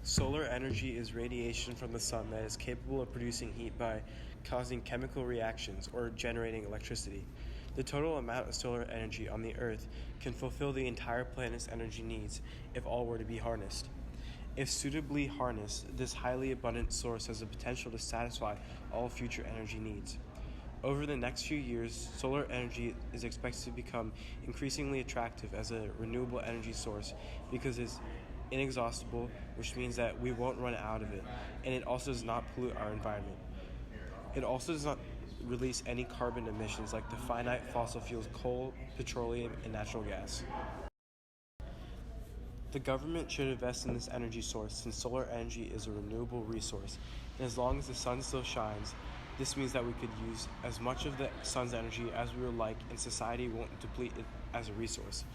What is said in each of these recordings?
Solar energy is radiation from the sun that is capable of producing heat by causing chemical reactions or generating electricity. The total amount of solar energy on the Earth can fulfill the entire planet's energy needs if all were to be harnessed. If suitably harnessed, this highly abundant source has the potential to satisfy all future energy needs. Over the next few years, solar energy is expected to become increasingly attractive as a renewable energy source because it's inexhaustible, which means that we won't run out of it, and it also does not pollute our environment. It also does not release any carbon emissions like the finite fossil fuels coal, petroleum, and natural gas. The government should invest in this energy source since solar energy is a renewable resource, and as long as the sun still shines, this means that we could use as much of the sun's energy as we would like and society won't deplete it as a resource.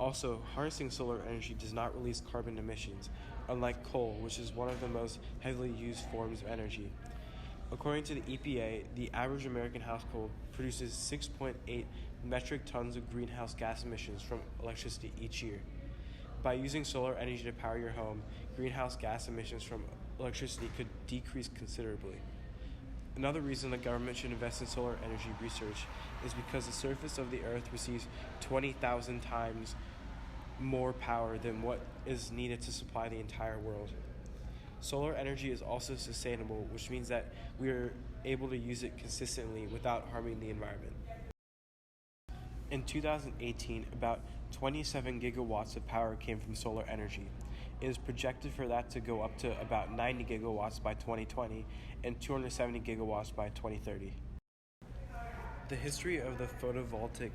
Also, harnessing solar energy does not release carbon emissions, unlike coal, which is one of the most heavily used forms of energy. According to the EPA, the average American household produces 6.8 metric tons of greenhouse gas emissions from electricity each year. By using solar energy to power your home, greenhouse gas emissions from electricity could decrease considerably. Another reason the government should invest in solar energy research is because the surface of the Earth receives 20,000 times more power than what is needed to supply the entire world. Solar energy is also sustainable, which means that we are able to use it consistently without harming the environment. In 2018, about 27 gigawatts of power came from solar energy. It is projected for that to go up to about 90 gigawatts by 2020 and 270 gigawatts by 2030. The history of the photovoltaic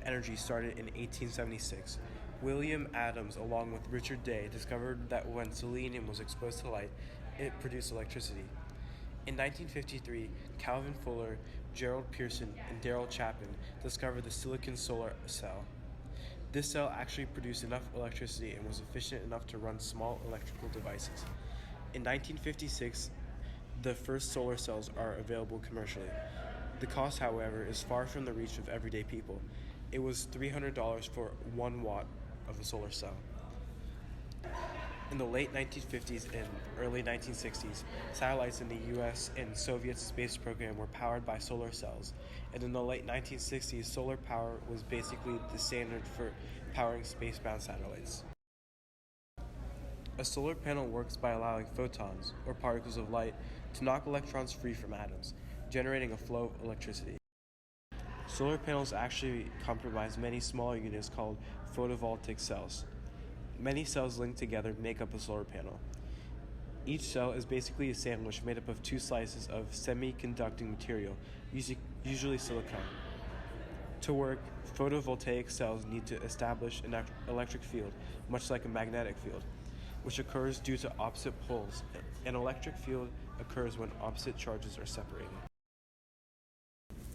energy started in 1876. William Adams, along with Richard Day, discovered that when selenium was exposed to light, it produced electricity. In 1953, Calvin Fuller, Gerald Pearson, and Darrell Chapman discovered the silicon solar cell. This cell actually produced enough electricity and was efficient enough to run small electrical devices. In 1956, the first solar cells are available commercially. The cost, however, is far from the reach of everyday people. It was $300 for 1 watt of a solar cell. In the late 1950s and early 1960s, satellites in the US and Soviet space program were powered by solar cells, and in the late 1960s, solar power was basically the standard for powering spacebound satellites. A solar panel works by allowing photons, or particles of light, to knock electrons free from atoms, generating a flow of electricity. Solar panels actually comprise many smaller units called photovoltaic cells. Many cells linked together make up a solar panel. Each cell is basically a sandwich made up of 2 slices of semiconducting material, usually silicon. To work, photovoltaic cells need to establish an electric field, much like a magnetic field, which occurs due to opposite poles. An electric field occurs when opposite charges are separated.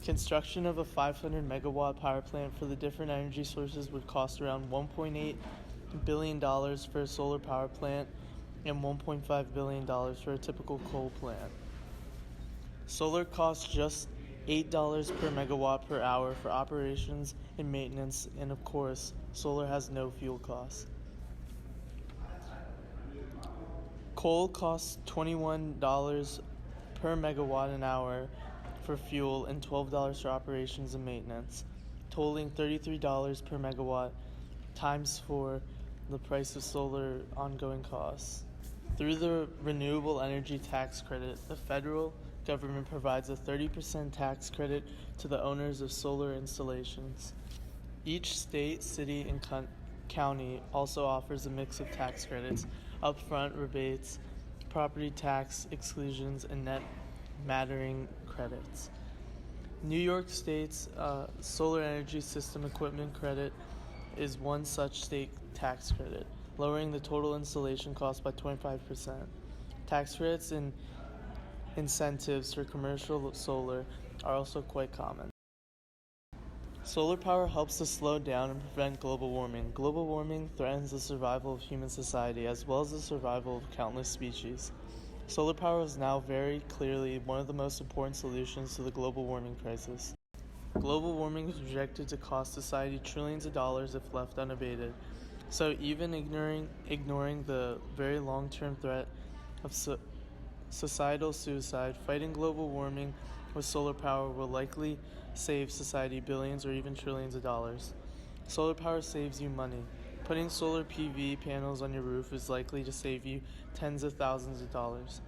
Construction of a 500 megawatt power plant for the different energy sources would cost around $1.8 billion for a solar power plant and $1.5 billion for a typical coal plant. Solar costs just $8 per megawatt per hour for operations and maintenance, and of course, solar has no fuel costs. Coal costs $21 per megawatt an hour for fuel and $12 for operations and maintenance, totaling $33 per megawatt times 4 the price of solar ongoing costs. Through the Renewable Energy Tax Credit, the federal government provides a 30% tax credit to the owners of solar installations. Each state, city, and county also offers a mix of tax credits, upfront rebates, property tax exclusions, and net metering credits. New York State's Solar Energy System Equipment Credit is one such state tax credit, lowering the total installation cost by 25%. Tax credits and incentives for commercial solar are also quite common. Solar power helps to slow down and prevent global warming. Global warming threatens the survival of human society as well as the survival of countless species. Solar power is now very clearly one of the most important solutions to the global warming crisis. Global warming is projected to cost society trillions of dollars if left unabated. So even ignoring the very long-term threat of societal suicide, fighting global warming with solar power will likely save society billions or even trillions of dollars. Solar power saves you money. Putting solar PV panels on your roof is likely to save you tens of thousands of dollars.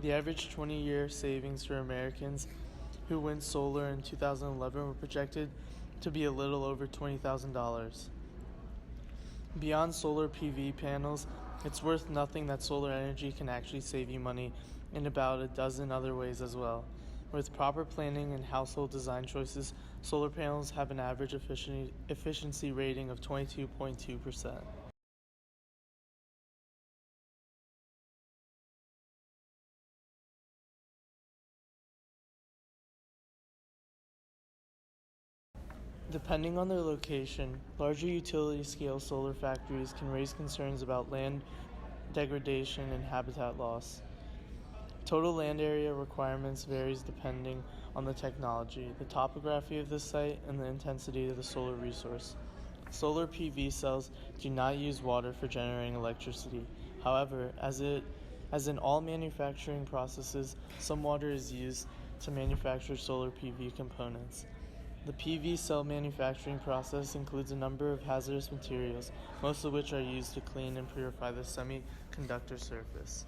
The average 20-year savings for Americans who went solar in 2011 were projected to be a little over $20,000. Beyond solar PV panels, it's worth noting that solar energy can actually save you money in about a dozen other ways as well. With proper planning and household design choices, solar panels have an average efficiency rating of 22.2%. Depending on their location, larger utility-scale solar factories can raise concerns about land degradation and habitat loss. Total land area requirements varies depending on the technology, the topography of the site, and the intensity of the solar resource. Solar PV cells do not use water for generating electricity. However, as in all manufacturing processes, some water is used to manufacture solar PV components. The PV cell manufacturing process includes a number of hazardous materials, most of which are used to clean and purify the semiconductor surface.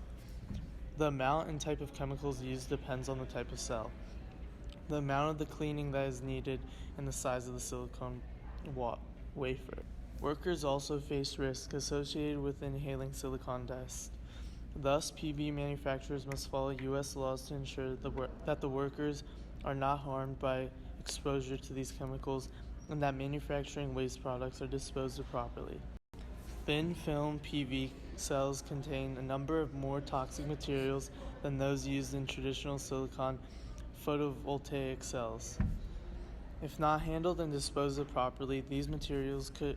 The amount and type of chemicals used depends on the type of cell, the amount of the cleaning that is needed, and the size of the silicone wafer. Workers also face risk associated with inhaling silicon dust. Thus, PV manufacturers must follow U.S. laws to ensure that the workers are not harmed by exposure to these chemicals and that manufacturing waste products are disposed of properly. Thin film PV cells contain a number of more toxic materials than those used in traditional silicon photovoltaic cells. If not handled and disposed of properly, these materials could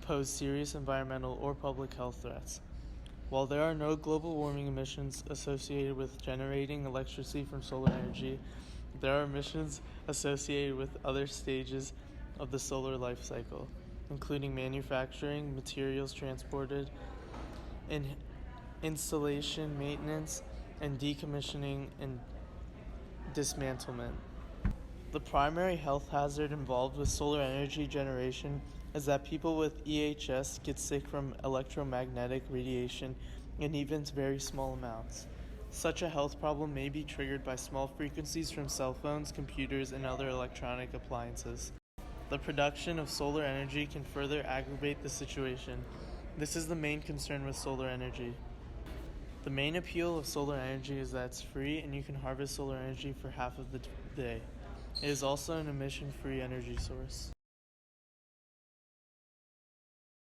pose serious environmental or public health threats. While there are no global warming emissions associated with generating electricity from solar energy, there are emissions associated with other stages of the solar life cycle, including manufacturing, materials transported, installation, maintenance, and decommissioning and dismantlement. The primary health hazard involved with solar energy generation is that people with EHS get sick from electromagnetic radiation in even very small amounts. Such a health problem may be triggered by small frequencies from cell phones, computers, and other electronic appliances. The production of solar energy can further aggravate the situation. This is the main concern with solar energy. The main appeal of solar energy is that it's free and you can harvest solar energy for half of the day. It is also an emission-free energy source.